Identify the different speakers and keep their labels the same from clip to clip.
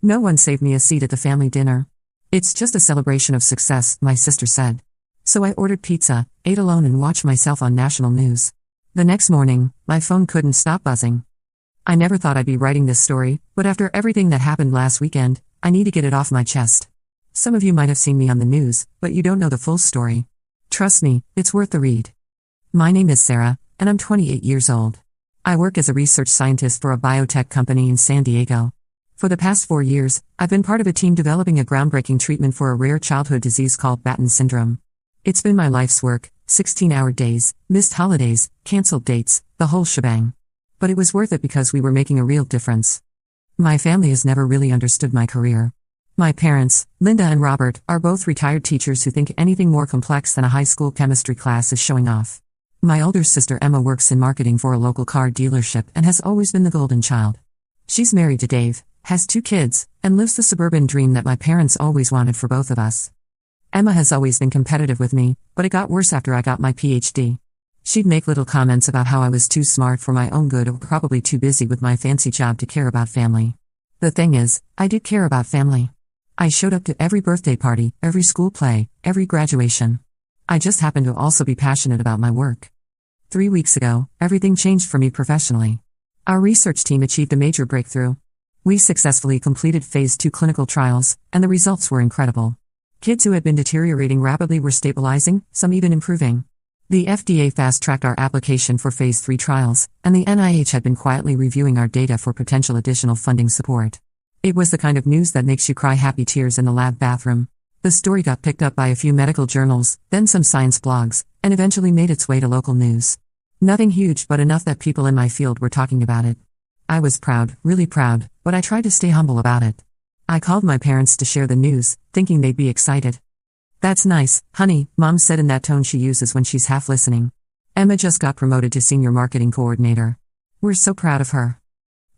Speaker 1: No one saved me a seat at the family dinner. It's just a celebration of success, my sister said. So I ordered pizza, ate alone and watched myself on national news. The next morning, my phone couldn't stop buzzing. I never thought I'd be writing this story, but after everything that happened last weekend, I need to get it off my chest. Some of you might have seen me on the news, but you don't know the full story. Trust me, it's worth the read. My name is Sarah, and I'm 28 years old. I work as a research scientist for a biotech company in San Diego. For the past 4 years, I've been part of a team developing a groundbreaking treatment for a rare childhood disease called Batten syndrome. It's been my life's work, 16-hour days, missed holidays, canceled dates, the whole shebang. But it was worth it because we were making a real difference. My family has never really understood my career. My parents, Linda and Robert, are both retired teachers who think anything more complex than a high school chemistry class is showing off. My older sister Emma works in marketing for a local car dealership and has always been the golden child. She's married to Dave, has 2 kids, and lives the suburban dream that my parents always wanted for both of us. Emma has always been competitive with me, but it got worse after I got my PhD. She'd make little comments about how I was too smart for my own good or probably too busy with my fancy job to care about family. The thing is, I did care about family. I showed up to every birthday party, every school play, every graduation. I just happened to also be passionate about my work. 3 weeks ago, everything changed for me professionally. Our research team achieved a major breakthrough. We successfully completed phase 2 clinical trials, and the results were incredible. Kids who had been deteriorating rapidly were stabilizing, some even improving. The FDA fast-tracked our application for phase 3 trials, and the NIH had been quietly reviewing our data for potential additional funding support. It was the kind of news that makes you cry happy tears in the lab bathroom. The story got picked up by a few medical journals, then some science blogs, and eventually made its way to local news. Nothing huge, but enough that people in my field were talking about it. I was proud, really proud, but I tried to stay humble about it. I called my parents to share the news, thinking they'd be excited. "That's nice, honey," Mom said in that tone she uses when she's half listening. "Emma just got promoted to senior marketing coordinator. We're so proud of her."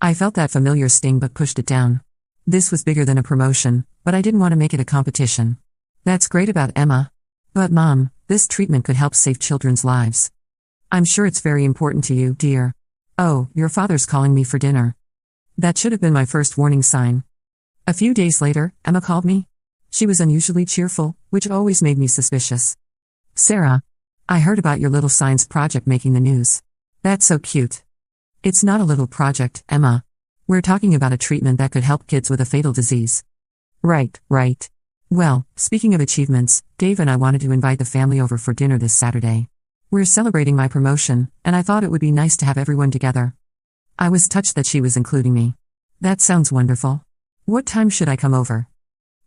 Speaker 1: I felt that familiar sting but pushed it down. This was bigger than a promotion, but I didn't want to make it a competition. "That's great about Emma. But Mom, this treatment could help save children's lives. I'm sure it's very important to you, dear. Oh, your father's calling me for dinner." That should have been my first warning sign. A few days later, Emma called me. She was unusually cheerful, which always made me suspicious. "Sarah, I heard about your little science project making the news. That's so cute." "It's not a little project, Emma. We're talking about a treatment that could help kids with a fatal disease." Right. Well, speaking of achievements, Dave and I wanted to invite the family over for dinner this Saturday. We're celebrating my promotion, and I thought it would be nice to have everyone together. I was touched that she was including me. "That sounds wonderful. What time should I come over?"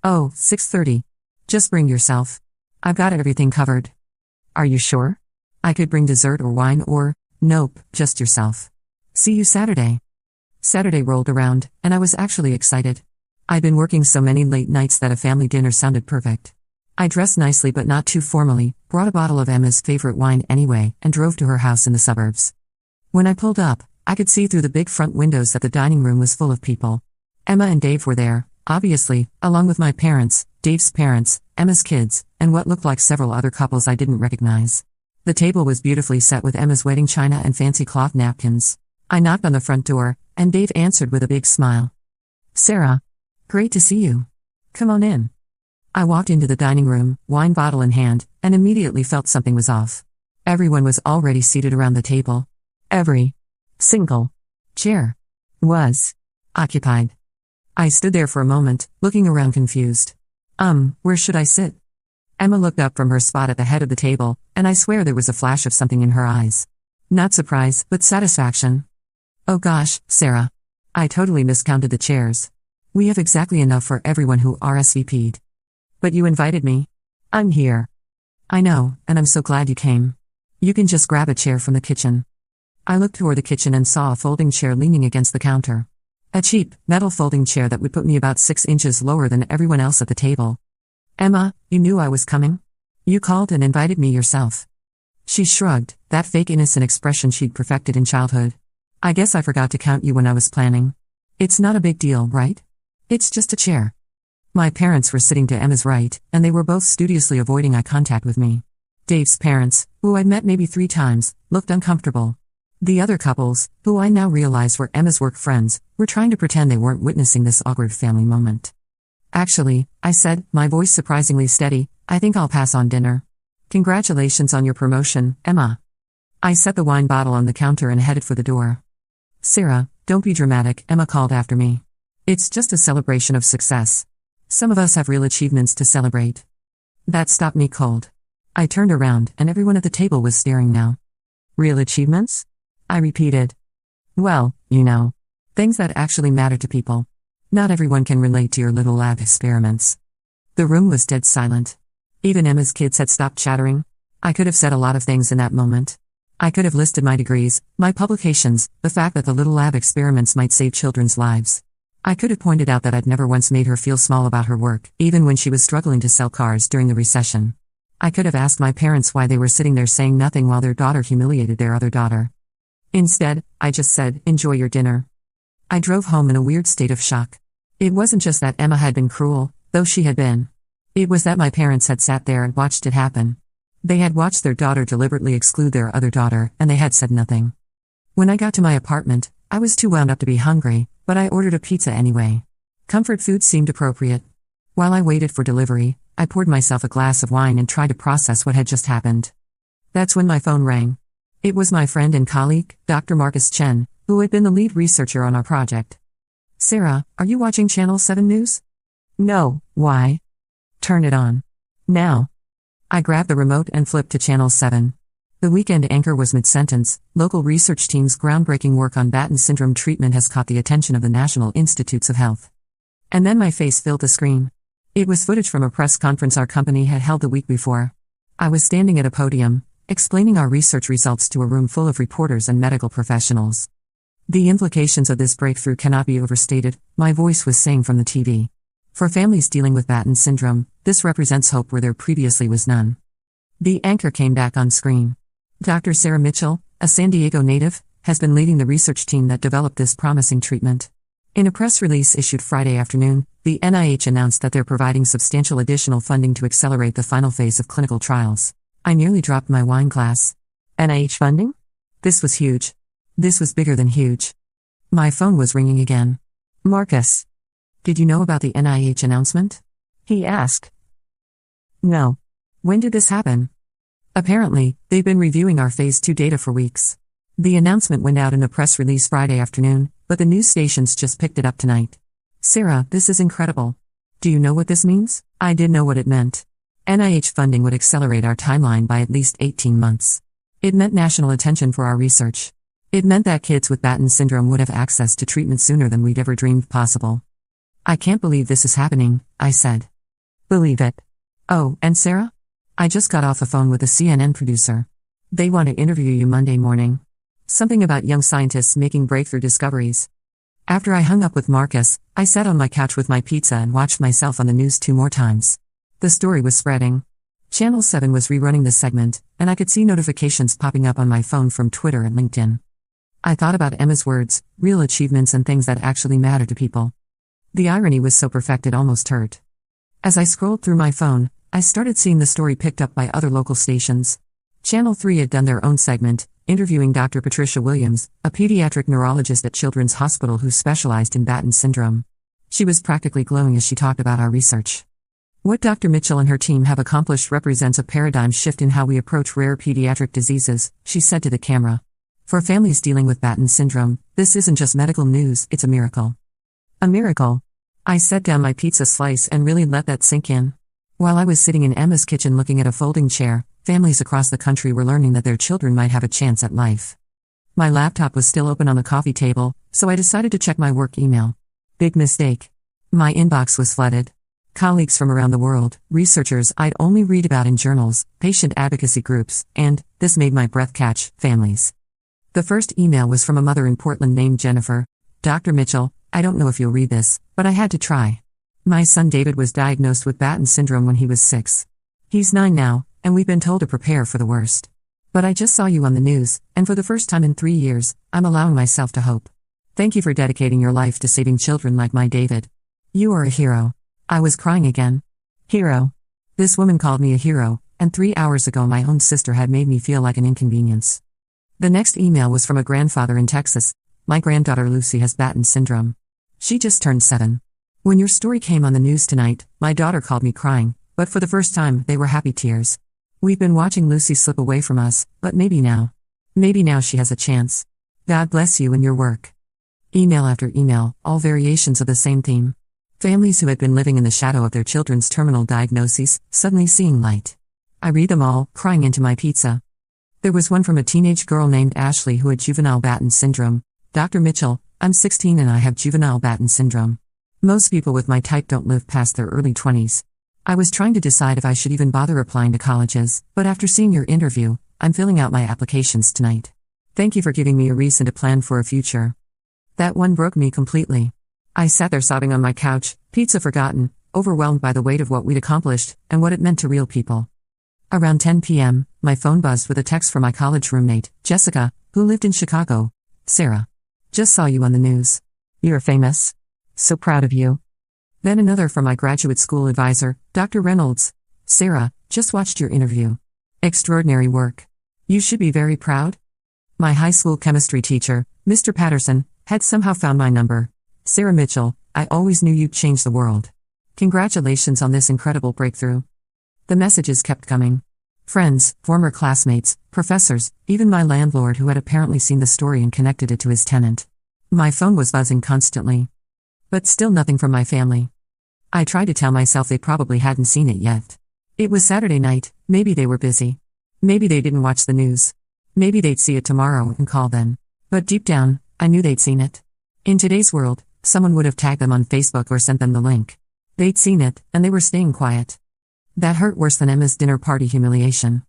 Speaker 1: "Oh, 6:30. Just bring yourself. I've got everything covered." "Are you sure? I could bring dessert or wine or..." "Nope, just yourself. See you Saturday." Saturday rolled around, and I was actually excited. I'd been working so many late nights that a family dinner sounded perfect. I dressed nicely but not too formally, brought a bottle of Emma's favorite wine anyway, and drove to her house in the suburbs. When I pulled up, I could see through the big front windows that the dining room was full of people. Emma and Dave were there, obviously, along with my parents, Dave's parents, Emma's kids, and what looked like several other couples I didn't recognize. The table was beautifully set with Emma's wedding china and fancy cloth napkins. I knocked on the front door, and Dave answered with a big smile. "Sarah. Great to see you. Come on in." I walked into the dining room, wine bottle in hand, and immediately felt something was off. Everyone was already seated around the table. Every single chair was occupied. I stood there for a moment, looking around confused. Where should I sit?" Emma looked up from her spot at the head of the table, and I swear there was a flash of something in her eyes. Not surprise, but satisfaction. "Oh gosh, Sarah. I totally miscounted the chairs. We have exactly enough for everyone who RSVP'd. But you invited me. I'm here." "I know, and I'm so glad you came. You can just grab a chair from the kitchen." I looked toward the kitchen and saw a folding chair leaning against the counter. A cheap, metal folding chair that would put me about 6 inches lower than everyone else at the table. "Emma, you knew I was coming? You called and invited me yourself." She shrugged, that fake innocent expression she'd perfected in childhood. "I guess I forgot to count you when I was planning. It's not a big deal, right? It's just a chair." My parents were sitting to Emma's right, and they were both studiously avoiding eye contact with me. Dave's parents, who I'd met maybe 3 times, looked uncomfortable. The other couples, who I now realize were Emma's work friends, were trying to pretend they weren't witnessing this awkward family moment. Actually, I said, my voice surprisingly steady, I think I'll pass on dinner. Congratulations on your promotion, Emma. I set the wine bottle on the counter and headed for the door. Sarah, don't be dramatic, Emma called after me. It's just a celebration of success. Some of us have real achievements to celebrate. That stopped me cold. I turned around, and everyone at the table was staring now. Real achievements? I repeated. Well, you know. Things that actually matter to people. Not everyone can relate to your little lab experiments. The room was dead silent. Even Emma's kids had stopped chattering. I could have said a lot of things in that moment. I could have listed my degrees, my publications, the fact that the little lab experiments might save children's lives. I could have pointed out that I'd never once made her feel small about her work, even when she was struggling to sell cars during the recession. I could have asked my parents why they were sitting there saying nothing while their daughter humiliated their other daughter. Instead, I just said, enjoy your dinner. I drove home in a weird state of shock. It wasn't just that Emma had been cruel, though she had been. It was that my parents had sat there and watched it happen. They had watched their daughter deliberately exclude their other daughter, and they had said nothing. When I got to my apartment, I was too wound up to be hungry, but I ordered a pizza anyway. Comfort food seemed appropriate. While I waited for delivery, I poured myself a glass of wine and tried to process what had just happened. That's when my phone rang. It was my friend and colleague, Dr. Marcus Chen, who had been the lead researcher on our project. Sarah, are you watching Channel 7 News? No, why? Turn it on. Now. I grabbed the remote and flipped to Channel 7. The weekend anchor was mid-sentence. Local research team's groundbreaking work on Batten syndrome treatment has caught the attention of the National Institutes of Health. And then my face filled the screen. It was footage from a press conference our company had held the week before. I was standing at a podium, explaining our research results to a room full of reporters and medical professionals. The implications of this breakthrough cannot be overstated, my voice was saying from the TV. For families dealing with Batten syndrome, this represents hope where there previously was none. The anchor came back on screen. Dr. Sarah Mitchell, a San Diego native, has been leading the research team that developed this promising treatment. In a press release issued Friday afternoon, the NIH announced that they're providing substantial additional funding to accelerate the final phase of clinical trials. I nearly dropped my wine glass. NIH funding? This was huge. This was bigger than huge. My phone was ringing again. Marcus. Did you know about the NIH announcement? He asked. No. When did this happen? Apparently, they've been reviewing our Phase 2 data for weeks. The announcement went out in a press release Friday afternoon, but the news stations just picked it up tonight. Sarah, this is incredible. Do you know what this means? I did know what it meant. NIH funding would accelerate our timeline by at least 18 months. It meant national attention for our research. It meant that kids with Batten syndrome would have access to treatment sooner than we'd ever dreamed possible. I can't believe this is happening, I said. Believe it. Oh, and Sarah? I just got off the phone with a CNN producer. They want to interview you Monday morning. Something about young scientists making breakthrough discoveries. After I hung up with Marcus, I sat on my couch with my pizza and watched myself on the news 2 more times. The story was spreading. Channel 7 was rerunning the segment, and I could see notifications popping up on my phone from Twitter and LinkedIn. I thought about Emma's words, real achievements and things that actually matter to people. The irony was so perfect it almost hurt. As I scrolled through my phone, I started seeing the story picked up by other local stations. Channel 3 had done their own segment, interviewing Dr. Patricia Williams, a pediatric neurologist at Children's Hospital who specialized in Batten syndrome. She was practically glowing as she talked about our research. What Dr. Mitchell and her team have accomplished represents a paradigm shift in how we approach rare pediatric diseases, she said to the camera. For families dealing with Batten syndrome, this isn't just medical news, it's a miracle. A miracle. I set down my pizza slice and really let that sink in. While I was sitting in Emma's kitchen looking at a folding chair, families across the country were learning that their children might have a chance at life. My laptop was still open on the coffee table, so I decided to check my work email. Big mistake. My inbox was flooded. Colleagues from around the world, researchers I'd only read about in journals, patient advocacy groups, and, this made my breath catch, families. The first email was from a mother in Portland named Jennifer. Dr. Mitchell, I don't know if you'll read this, but I had to try. My son David was diagnosed with Batten syndrome when he was 6. He's 9 now, and we've been told to prepare for the worst. But I just saw you on the news, and for the first time in 3 years, I'm allowing myself to hope. Thank you for dedicating your life to saving children like my David. You are a hero. I was crying again. Hero. This woman called me a hero, and 3 hours ago my own sister had made me feel like an inconvenience. The next email was from a grandfather in Texas. My granddaughter Lucy has Batten syndrome. She just turned 7. When your story came on the news tonight, my daughter called me crying, but for the first time, they were happy tears. We've been watching Lucy slip away from us, but maybe now she has a chance. God bless you and your work. Email after email, all variations of the same theme. Families who had been living in the shadow of their children's terminal diagnoses, suddenly seeing light. I read them all, crying into my pizza. There was one from a teenage girl named Ashley who had juvenile Batten syndrome. Dr. Mitchell, I'm 16 and I have juvenile Batten syndrome. Most people with my type don't live past their early 20s. I was trying to decide if I should even bother applying to colleges, but after seeing your interview, I'm filling out my applications tonight. Thank you for giving me a reason to plan for a future. That one broke me completely. I sat there sobbing on my couch, pizza forgotten, overwhelmed by the weight of what we'd accomplished and what it meant to real people. Around 10 p.m., my phone buzzed with a text from my college roommate, Jessica, who lived in Chicago. Sarah. Just saw you on the news. You're famous. So proud of you. Then another from my graduate school advisor, Dr. Reynolds. Sarah, just watched your interview. Extraordinary work. You should be very proud. My high school chemistry teacher, Mr. Patterson, had somehow found my number. Sarah Mitchell, I always knew you'd change the world. Congratulations on this incredible breakthrough. The messages kept coming. Friends, former classmates, professors, even my landlord who had apparently seen the story and connected it to his tenant. My phone was buzzing constantly. But still nothing from my family. I tried to tell myself they probably hadn't seen it yet. It was Saturday night, maybe they were busy. Maybe they didn't watch the news. Maybe they'd see it tomorrow and call then. But deep down, I knew they'd seen it. In today's world, someone would have tagged them on Facebook or sent them the link. They'd seen it, and they were staying quiet. That hurt worse than Emma's dinner party humiliation.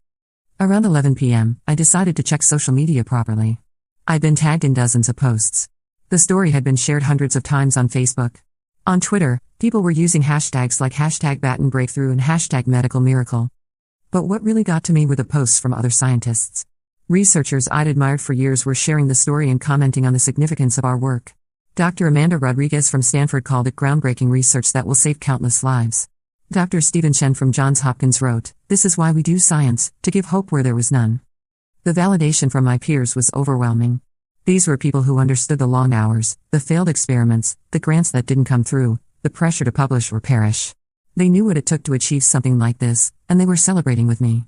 Speaker 1: Around 11 p.m., I decided to check social media properly. I'd been tagged in dozens of posts. The story had been shared hundreds of times on Facebook. On Twitter, people were using hashtags like #BattenBreakthrough and #MedicalMiracle. But what really got to me were the posts from other scientists. Researchers I'd admired for years were sharing the story and commenting on the significance of our work. Dr. Amanda Rodriguez from Stanford called it groundbreaking research that will save countless lives. Dr. Stephen Chen from Johns Hopkins wrote, "This is why we do science, to give hope where there was none." The validation from my peers was overwhelming. These were people who understood the long hours, the failed experiments, the grants that didn't come through, the pressure to publish or perish. They knew what it took to achieve something like this, and they were celebrating with me.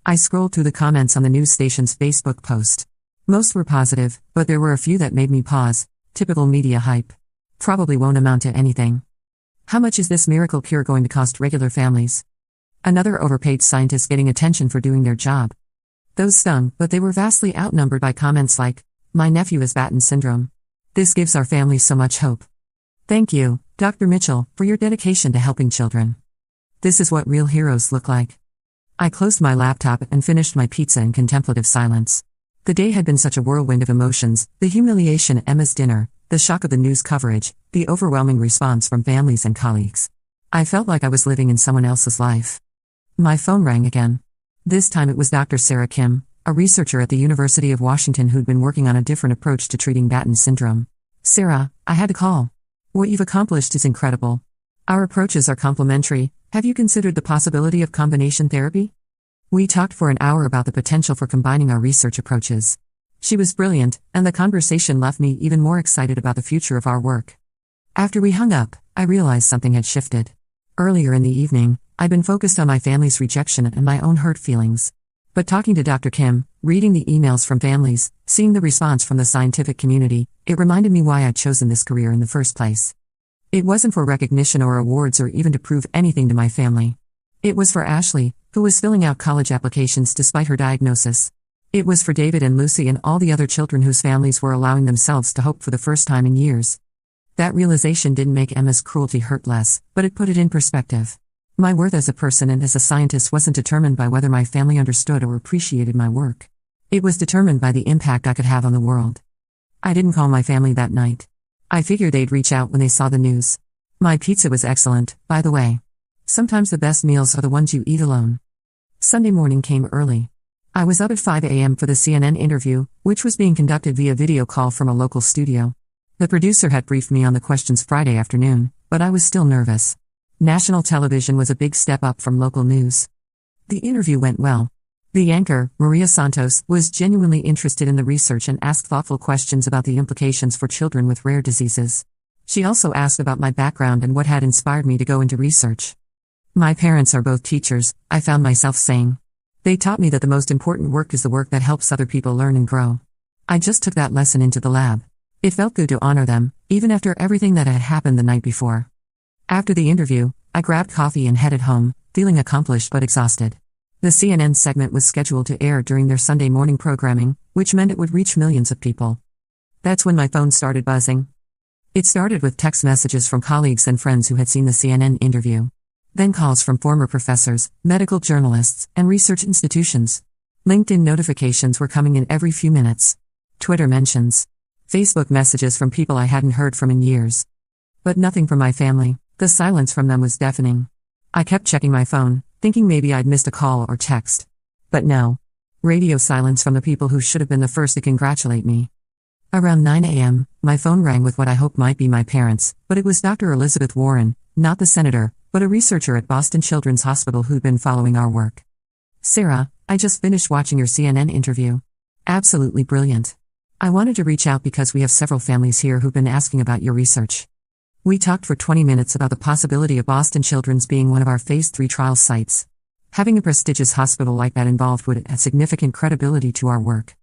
Speaker 1: I scrolled through the comments on the news station's Facebook post. Most were positive, but there were a few that made me pause. Typical media hype. Probably won't amount to anything. How much is this miracle cure going to cost regular families? Another overpaid scientist getting attention for doing their job. Those stung, but they were vastly outnumbered by comments like, "My nephew has Batten syndrome. This gives our family so much hope. Thank you, Dr. Mitchell, for your dedication to helping children. This is what real heroes look like." I closed my laptop and finished my pizza in contemplative silence. The day had been such a whirlwind of emotions, the humiliation at Emma's dinner, the shock of the news coverage, the overwhelming response from families and colleagues. I felt like I was living in someone else's life. My phone rang again. This time it was Dr. Sarah Kim, a researcher at the University of Washington who'd been working on a different approach to treating Batten syndrome. "Sarah, I had to call. What you've accomplished is incredible. Our approaches are complementary. Have you considered the possibility of combination therapy?" We talked for an hour about the potential for combining our research approaches. She was brilliant, and the conversation left me even more excited about the future of our work. After we hung up, I realized something had shifted. Earlier in the evening, I'd been focused on my family's rejection and my own hurt feelings. But talking to Dr. Kim, reading the emails from families, seeing the response from the scientific community, it reminded me why I'd chosen this career in the first place. It wasn't for recognition or awards or even to prove anything to my family. It was for Ashley, who was filling out college applications despite her diagnosis. It was for David and Lucy and all the other children whose families were allowing themselves to hope for the first time in years. That realization didn't make Emma's cruelty hurt less, but it put it in perspective. My worth as a person and as a scientist wasn't determined by whether my family understood or appreciated my work. It was determined by the impact I could have on the world. I didn't call my family that night. I figured they'd reach out when they saw the news. My pizza was excellent, by the way. Sometimes the best meals are the ones you eat alone. Sunday morning came early. I was up at 5 a.m. for the CNN interview, which was being conducted via video call from a local studio. The producer had briefed me on the questions Friday afternoon, but I was still nervous. National television was a big step up from local news. The interview went well. The anchor, Maria Santos, was genuinely interested in the research and asked thoughtful questions about the implications for children with rare diseases. She also asked about my background and what had inspired me to go into research. My parents are both teachers, I found myself saying. They taught me that the most important work is the work that helps other people learn and grow. I just took that lesson into the lab. It felt good to honor them, even after everything that had happened the night before. After the interview, I grabbed coffee and headed home, feeling accomplished but exhausted. The CNN segment was scheduled to air during their Sunday morning programming, which meant it would reach millions of people. That's when my phone started buzzing. It started with text messages from colleagues and friends who had seen the CNN interview. Then calls from former professors, medical journalists, and research institutions. LinkedIn notifications were coming in every few minutes. Twitter mentions. Facebook messages from people I hadn't heard from in years. But nothing from my family. The silence from them was deafening. I kept checking my phone, thinking maybe I'd missed a call or text. But no. Radio silence from the people who should have been the first to congratulate me. Around 9 a.m., my phone rang with what I hoped might be my parents, but it was Dr. Elizabeth Warren, not the senator, but a researcher at Boston Children's Hospital who'd been following our work. "Sarah, I just finished watching your CNN interview. Absolutely brilliant. I wanted to reach out because we have several families here who've been asking about your research." We talked for 20 minutes about the possibility of Boston Children's being one of our Phase 3 trial sites. Having a prestigious hospital like that involved would add significant credibility to our work.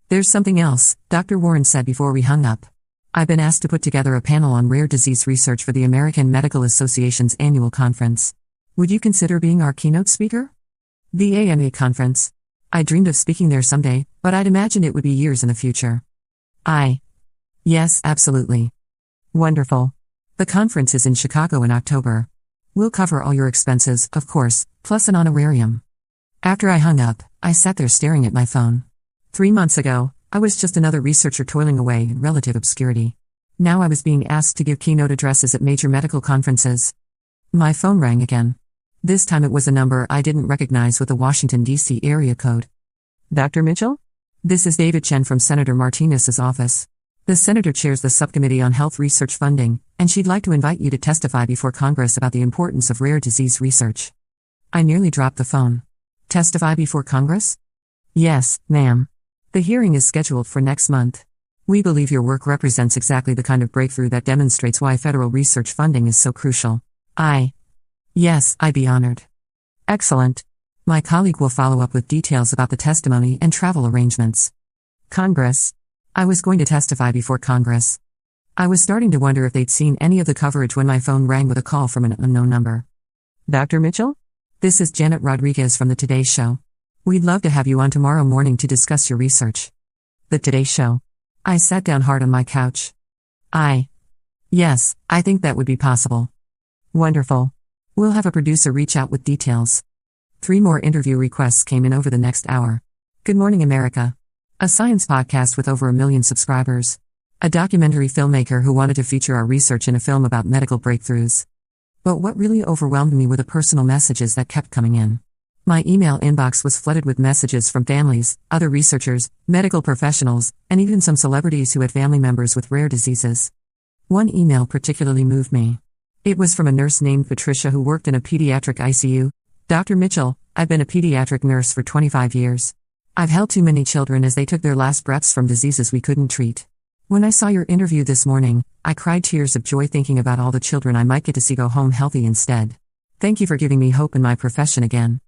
Speaker 1: "There's something else," Dr. Warren said before we hung up. "I've been asked to put together a panel on rare disease research for the American Medical Association's annual conference. Would you consider being our keynote speaker?" The AMA conference. I dreamed of speaking there someday, but I'd imagined it would be years in the future. Yes, absolutely. Wonderful. The conference is in Chicago in October. We'll cover all your expenses, of course, plus an honorarium. After I hung up, I sat there staring at my phone. 3 months ago, I was just another researcher toiling away in relative obscurity. Now I was being asked to give keynote addresses at major medical conferences. My phone rang again. This time it was a number I didn't recognize with a Washington, D.C. area code. "Dr. Mitchell? This is David Chen from Senator Martinez's office. The senator chairs the Subcommittee on Health Research Funding, and she'd like to invite you to testify before Congress about the importance of rare disease research." I nearly dropped the phone. "Testify before Congress?" "Yes, ma'am. The hearing is scheduled for next month. We believe your work represents exactly the kind of breakthrough that demonstrates why federal research funding is so crucial." Yes, I'd be honored." "Excellent. My colleague will follow up with details about the testimony and travel arrangements." Congress. I was going to testify before Congress. I was starting to wonder if they'd seen any of the coverage when my phone rang with a call from an unknown number. "Dr. Mitchell? This is Janet Rodriguez from the Today Show. We'd love to have you on tomorrow morning to discuss your research." The Today Show. I sat down hard on my couch. Yes, I think that would be possible." "Wonderful. We'll have a producer reach out with details." 3 more interview requests came in over the next hour. Good Morning America. A science podcast with over 1 million subscribers. A documentary filmmaker who wanted to feature our research in a film about medical breakthroughs. But what really overwhelmed me were the personal messages that kept coming in. My email inbox was flooded with messages from families, other researchers, medical professionals, and even some celebrities who had family members with rare diseases. One email particularly moved me. It was from a nurse named Patricia who worked in a pediatric ICU. "Dr. Mitchell, I've been a pediatric nurse for 25 years. I've held too many children as they took their last breaths from diseases we couldn't treat. When I saw your interview this morning, I cried tears of joy thinking about all the children I might get to see go home healthy instead. Thank you for giving me hope in my profession again."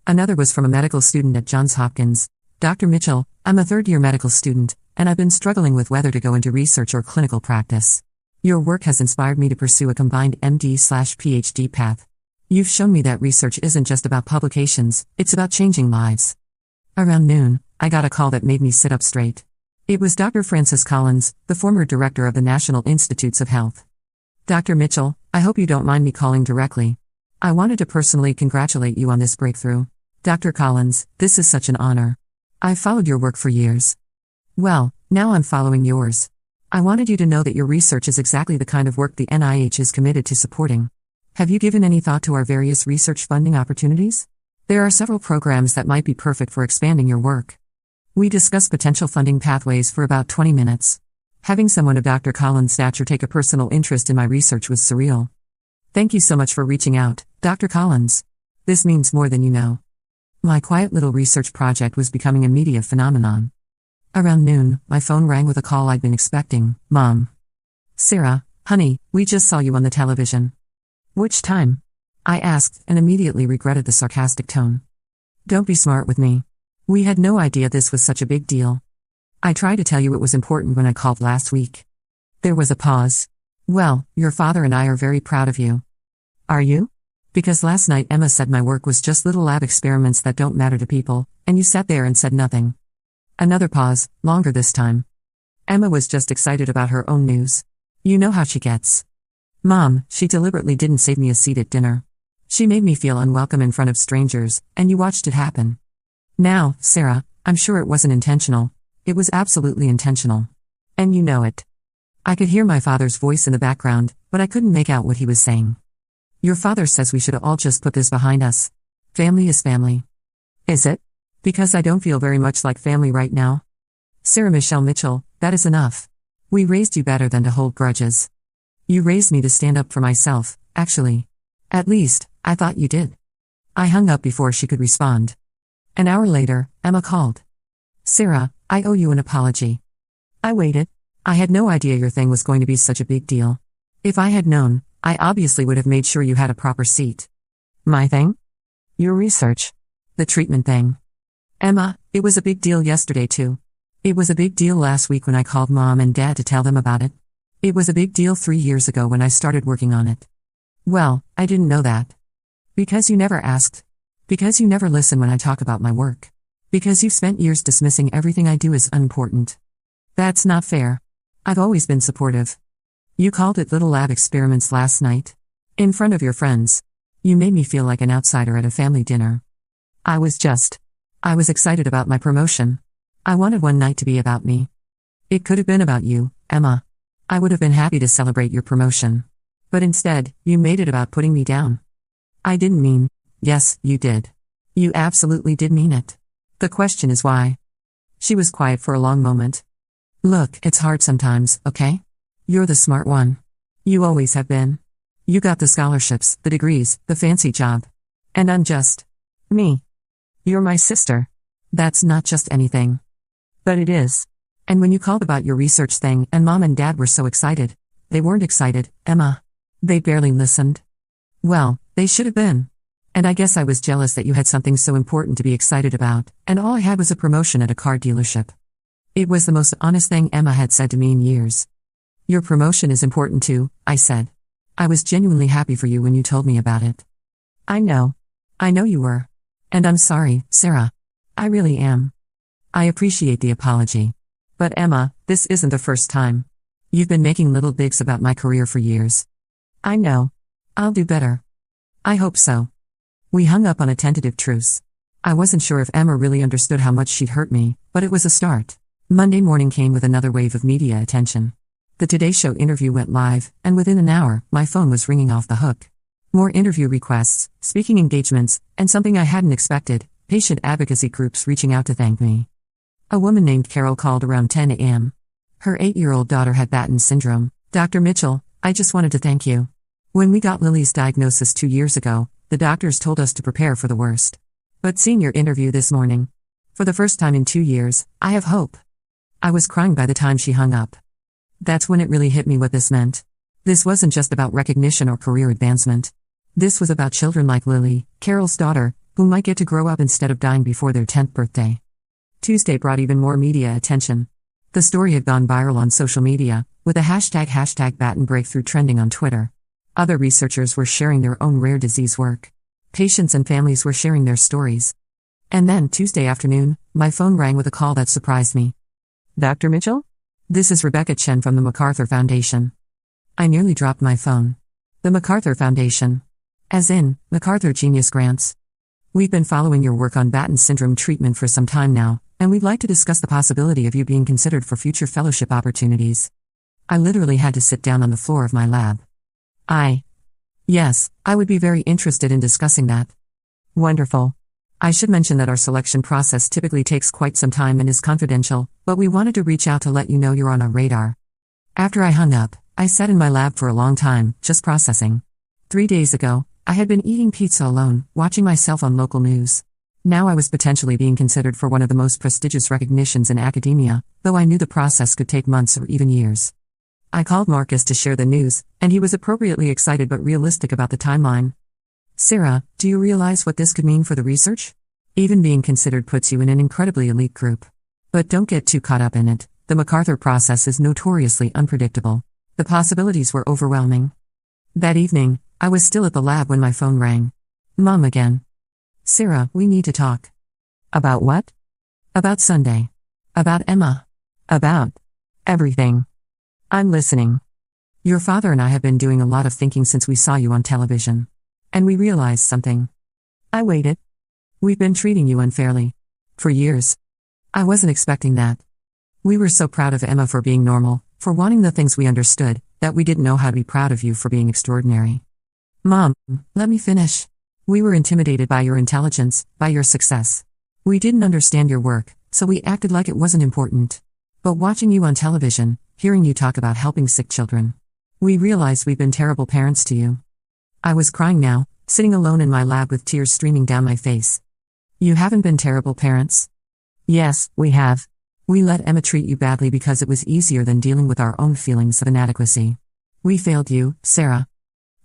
Speaker 1: Another was from a medical student at Johns Hopkins. "Dr. Mitchell, I'm a third-year medical student, and I've been struggling with whether to go into research or clinical practice. Your work has inspired me to pursue a combined MD/PhD path. You've shown me that research isn't just about publications, it's about changing lives." Around noon, I got a call that made me sit up straight. It was Dr. Francis Collins, the former director of the National Institutes of Health. "Dr. Mitchell, I hope you don't mind me calling directly. I wanted to personally congratulate you on this breakthrough. Dr. Collins, this is such an honor. I've followed your work for years. Well, now I'm following yours. I wanted you to know that your research is exactly the kind of work the NIH is committed to supporting. Have you given any thought to our various research funding opportunities? There are several programs that might be perfect for expanding your work." We discussed potential funding pathways for about 20 minutes. Having someone of Dr. Collins' stature take a personal interest in my research was surreal. "Thank you so much for reaching out, Dr. Collins. This means more than you know." My quiet little research project was becoming a media phenomenon. Around noon, my phone rang with a call I'd been expecting. Mom. Sarah, honey, we just saw you on the television. Which time? I asked, and immediately regretted the sarcastic tone. Don't be smart with me. We had no idea this was such a big deal. I tried to tell you it was important when I called last week. There was a pause. Well, your father and I are very proud of you. Are you? Because last night Emma said my work was just little lab experiments that don't matter to people, and you sat there and said nothing. Another pause, longer this time. Emma was just excited about her own news. You know how she gets. Mom, she deliberately didn't save me a seat at dinner. She made me feel unwelcome in front of strangers, and you watched it happen. Now, Sarah, I'm sure it wasn't intentional. It was absolutely intentional. And you know it. I could hear my father's voice in the background, but I couldn't make out what he was saying. Your father says we should all just put this behind us. Family is family. Is it? Because I don't feel very much like family right now. Sarah Michelle Mitchell, that is enough. We raised you better than to hold grudges. You raised me to stand up for myself, actually. At least, I thought you did. I hung up before she could respond. An hour later, Emma called. Sarah, I owe you an apology. I waited. I had no idea your thing was going to be such a big deal. If I had known, I obviously would have made sure you had a proper seat. My thing? Your research. The treatment thing. Emma, it was a big deal yesterday too. It was a big deal last week when I called Mom and Dad to tell them about it. It was a big deal 3 years ago when I started working on it. Well, I didn't know that. Because you never asked. Because you never listen when I talk about my work. Because you've spent years dismissing everything I do as unimportant. That's not fair. I've always been supportive. You called it little lab experiments last night. In front of your friends. You made me feel like an outsider at a family dinner. I was excited about my promotion. I wanted one night to be about me. It could have been about you, Emma. I would have been happy to celebrate your promotion. But instead, you made it about putting me down. I didn't mean. Yes, you did. You absolutely did mean it. The question is why. She was quiet for a long moment. Look, it's hard sometimes, okay? You're the smart one. You always have been. You got the scholarships, the degrees, the fancy job. And I'm just me. You're my sister. That's not just anything. But it is. And when you called about your research thing and Mom and Dad were so excited, they weren't excited, Emma. They barely listened. Well, they should have been. And I guess I was jealous that you had something so important to be excited about, and all I had was a promotion at a car dealership. It was the most honest thing Emma had said to me in years. Your promotion is important too, I said. I was genuinely happy for you when you told me about it. I know. I know you were. And I'm sorry, Sarah. I really am. I appreciate the apology. But Emma, this isn't the first time. You've been making little digs about my career for years. I know. I'll do better. I hope so. We hung up on a tentative truce. I wasn't sure if Emma really understood how much she'd hurt me, but it was a start. Monday morning came with another wave of media attention. The Today Show interview went live, and within an hour, my phone was ringing off the hook. More interview requests, speaking engagements, and something I hadn't expected, patient advocacy groups reaching out to thank me. A woman named Carol called around 10 a.m. Her 8-year-old daughter had Batten syndrome. Dr. Mitchell, I just wanted to thank you. When we got Lily's diagnosis 2 years ago, the doctors told us to prepare for the worst. But seeing your interview this morning, for the first time in 2 years, I have hope. I was crying by the time she hung up. That's when it really hit me what this meant. This wasn't just about recognition or career advancement. This was about children like Lily, Carol's daughter, who might get to grow up instead of dying before their 10th birthday. Tuesday brought even more media attention. The story had gone viral on social media, with the hashtag Batten breakthrough trending on Twitter. Other researchers were sharing their own rare disease work. Patients and families were sharing their stories. And then, Tuesday afternoon, my phone rang with a call that surprised me. Dr. Mitchell? This is Rebecca Chen from the MacArthur Foundation. I nearly dropped my phone. The MacArthur Foundation. As in, MacArthur Genius Grants. We've been following your work on Batten syndrome treatment for some time now, and we'd like to discuss the possibility of you being considered for future fellowship opportunities. I literally had to sit down on the floor of my lab. Yes, I would be very interested in discussing that. Wonderful. I should mention that our selection process typically takes quite some time and is confidential, but we wanted to reach out to let you know you're on our radar. After I hung up, I sat in my lab for a long time, just processing. 3 days ago, I had been eating pizza alone, watching myself on local news. Now I was potentially being considered for one of the most prestigious recognitions in academia, though I knew the process could take months or even years. I called Marcus to share the news, and he was appropriately excited but realistic about the timeline. Sarah, do you realize what this could mean for the research? Even being considered puts you in an incredibly elite group. But don't get too caught up in it. The MacArthur process is notoriously unpredictable. The possibilities were overwhelming. That evening, I was still at the lab when my phone rang. Mom again. Sarah, we need to talk. About what? About Sunday. About Emma. About everything. I'm listening. Your father and I have been doing a lot of thinking since we saw you on television. And we realized something. I waited. We've been treating you unfairly. For years. I wasn't expecting that. We were so proud of Emma for being normal, for wanting the things we understood, that we didn't know how to be proud of you for being extraordinary. Mom, let me finish. We were intimidated by your intelligence, by your success. We didn't understand your work, so we acted like it wasn't important. But watching you on television, hearing you talk about helping sick children, we realized we've been terrible parents to you. I was crying now, sitting alone in my lab with tears streaming down my face. You haven't been terrible parents. Yes, we have. We let Emma treat you badly because it was easier than dealing with our own feelings of inadequacy. We failed you, Sarah.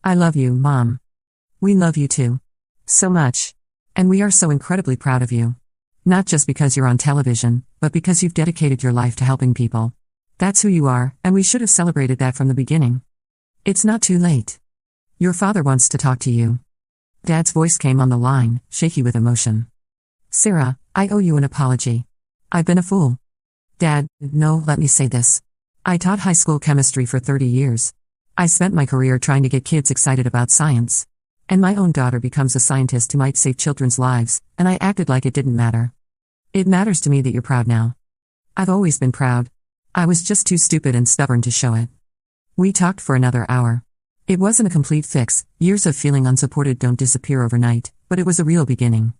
Speaker 1: I love you, Mom. We love you too. So much. And we are so incredibly proud of you. Not just because you're on television, but because you've dedicated your life to helping people. That's who you are, and we should have celebrated that from the beginning. It's not too late. Your father wants to talk to you. Dad's voice came on the line, shaky with emotion. Sarah, I owe you an apology. I've been a fool. Dad, no, let me say this. I taught high school chemistry for 30 years. I spent my career trying to get kids excited about science. And my own daughter becomes a scientist who might save children's lives, and I acted like it didn't matter. It matters to me that you're proud now. I've always been proud. I was just too stupid and stubborn to show it. We talked for another hour. It wasn't a complete fix, years of feeling unsupported don't disappear overnight, but it was a real beginning.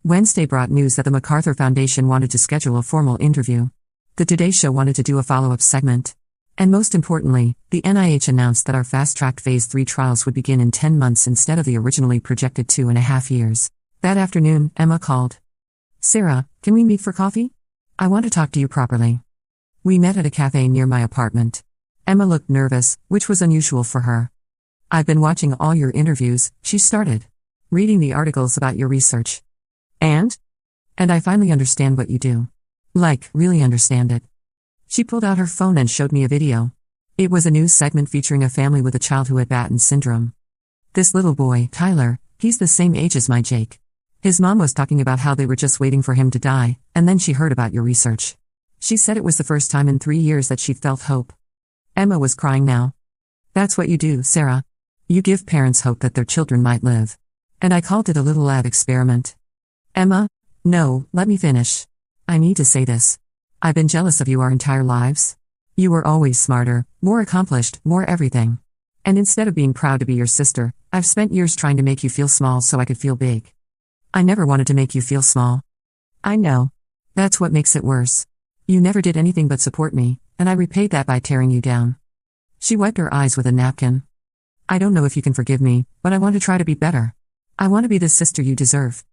Speaker 1: Wednesday brought news that the MacArthur Foundation wanted to schedule a formal interview. The Today Show wanted to do a follow-up segment. And most importantly, the NIH announced that our fast-tracked Phase 3 trials would begin in 10 months instead of the originally projected 2.5 years. That afternoon, Emma called. Sarah, can we meet for coffee? I want to talk to you properly. We met at a cafe near my apartment. Emma looked nervous, which was unusual for her. I've been watching all your interviews, she started. Reading the articles about your research. And I finally understand what you do. Like, really understand it. She pulled out her phone and showed me a video. It was a news segment featuring a family with a child who had Batten syndrome. This little boy, Tyler, he's the same age as my Jake. His mom was talking about how they were just waiting for him to die, and then she heard about your research. She said it was the first time in 3 years that she'd felt hope. Emma was crying now. That's what you do, Sarah. You give parents hope that their children might live. And I called it a little lab experiment. Emma, no, let me finish. I need to say this. I've been jealous of you our entire lives. You were always smarter, more accomplished, more everything. And instead of being proud to be your sister, I've spent years trying to make you feel small so I could feel big. I never wanted to make you feel small. I know. That's what makes it worse. You never did anything but support me, and I repaid that by tearing you down. She wiped her eyes with a napkin. I don't know if you can forgive me, but I want to try to be better. I want to be the sister you deserve.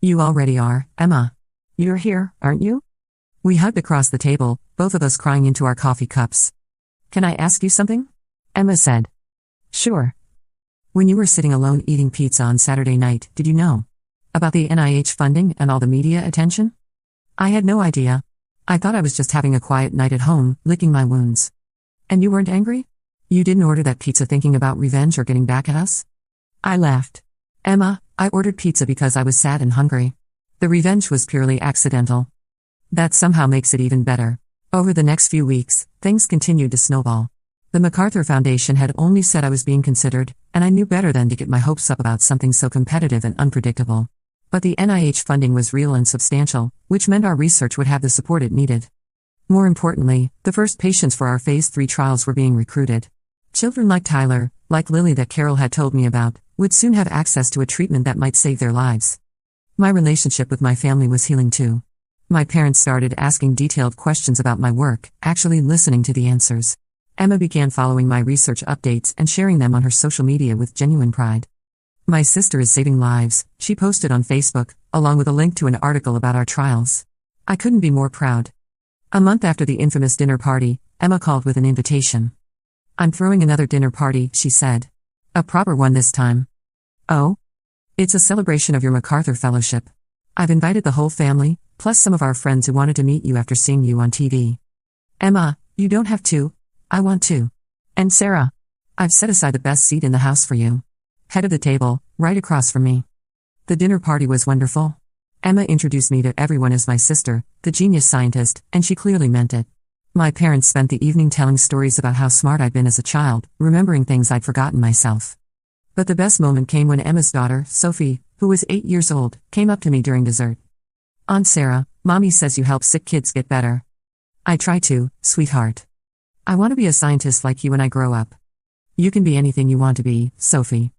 Speaker 1: You already are, Emma. You're here, aren't you? We hugged across the table, both of us crying into our coffee cups. Can I ask you something? Emma said. Sure. When you were sitting alone eating pizza on Saturday night, did you know about the NIH funding and all the media attention? I had no idea. I thought I was just having a quiet night at home, licking my wounds. And you weren't angry? You didn't order that pizza thinking about revenge or getting back at us? I laughed. Emma, I ordered pizza because I was sad and hungry. The revenge was purely accidental. That somehow makes it even better. Over the next few weeks, things continued to snowball. The MacArthur Foundation had only said I was being considered, and I knew better than to get my hopes up about something so competitive and unpredictable. But the NIH funding was real and substantial, which meant our research would have the support it needed. More importantly, the first patients for our Phase 3 trials were being recruited. Children like Tyler, like Lily that Carol had told me about, would soon have access to a treatment that might save their lives. My relationship with my family was healing too. My parents started asking detailed questions about my work, actually listening to the answers. Emma began following my research updates and sharing them on her social media with genuine pride. My sister is saving lives, she posted on Facebook, along with a link to an article about our trials. I couldn't be more proud. A month after the infamous dinner party, Emma called with an invitation. I'm throwing another dinner party, she said. A proper one this time. Oh? It's a celebration of your MacArthur Fellowship. I've invited the whole family, plus some of our friends who wanted to meet you after seeing you on TV. Emma, you don't have to. I want to. And Sarah, I've set aside the best seat in the house for you. Head of the table, right across from me. The dinner party was wonderful. Emma introduced me to everyone as my sister, the genius scientist, and she clearly meant it. My parents spent the evening telling stories about how smart I'd been as a child, remembering things I'd forgotten myself. But the best moment came when Emma's daughter, Sophie, who was 8 years old, came up to me during dessert. Aunt Sarah, Mommy says you help sick kids get better. I try to, sweetheart. I want to be a scientist like you when I grow up. You can be anything you want to be, Sophie.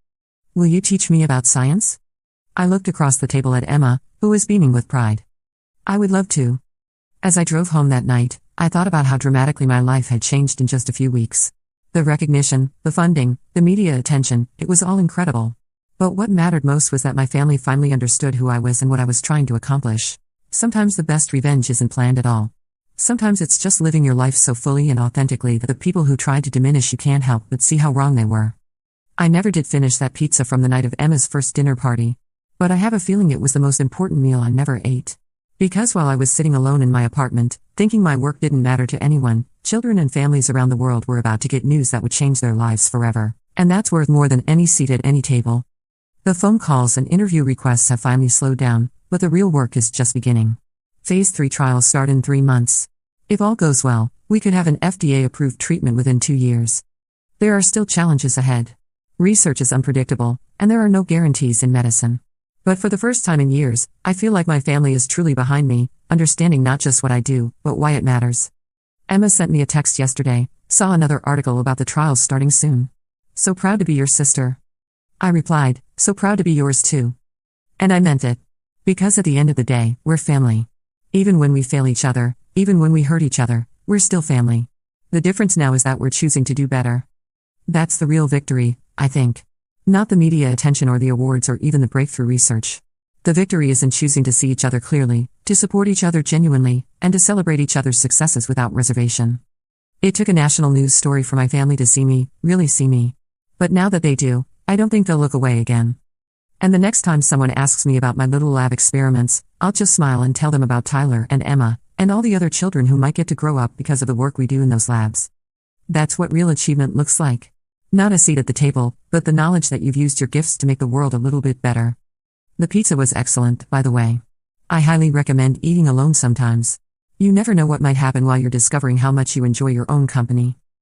Speaker 1: Will you teach me about science? I looked across the table at Emma, who was beaming with pride. I would love to. As I drove home that night, I thought about how dramatically my life had changed in just a few weeks. The recognition, the funding, the media attention, it was all incredible. But what mattered most was that my family finally understood who I was and what I was trying to accomplish. Sometimes the best revenge isn't planned at all. Sometimes it's just living your life so fully and authentically that the people who tried to diminish you can't help but see how wrong they were. I never did finish that pizza from the night of Emma's first dinner party. But I have a feeling it was the most important meal I never ate. Because while I was sitting alone in my apartment, thinking my work didn't matter to anyone, children and families around the world were about to get news that would change their lives forever. And that's worth more than any seat at any table. The phone calls and interview requests have finally slowed down, but the real work is just beginning. Phase 3 trials start in 3 months. If all goes well, we could have an FDA-approved treatment within 2 years. There are still challenges ahead. Research is unpredictable, and there are no guarantees in medicine. But for the first time in years, I feel like my family is truly behind me, understanding not just what I do, but why it matters. Emma sent me a text yesterday, saw another article about the trials starting soon. So proud to be your sister. I replied, so proud to be yours too. And I meant it. Because at the end of the day, we're family. Even when we fail each other, even when we hurt each other, we're still family. The difference now is that we're choosing to do better. That's the real victory, I think. Not the media attention or the awards or even the breakthrough research. The victory is in choosing to see each other clearly, to support each other genuinely, and to celebrate each other's successes without reservation. It took a national news story for my family to see me, really see me. But now that they do, I don't think they'll look away again. And the next time someone asks me about my little lab experiments, I'll just smile and tell them about Tyler and Emma, and all the other children who might get to grow up because of the work we do in those labs. That's what real achievement looks like. Not a seat at the table, but the knowledge that you've used your gifts to make the world a little bit better. The pizza was excellent, by the way. I highly recommend eating alone sometimes. You never know what might happen while you're discovering how much you enjoy your own company.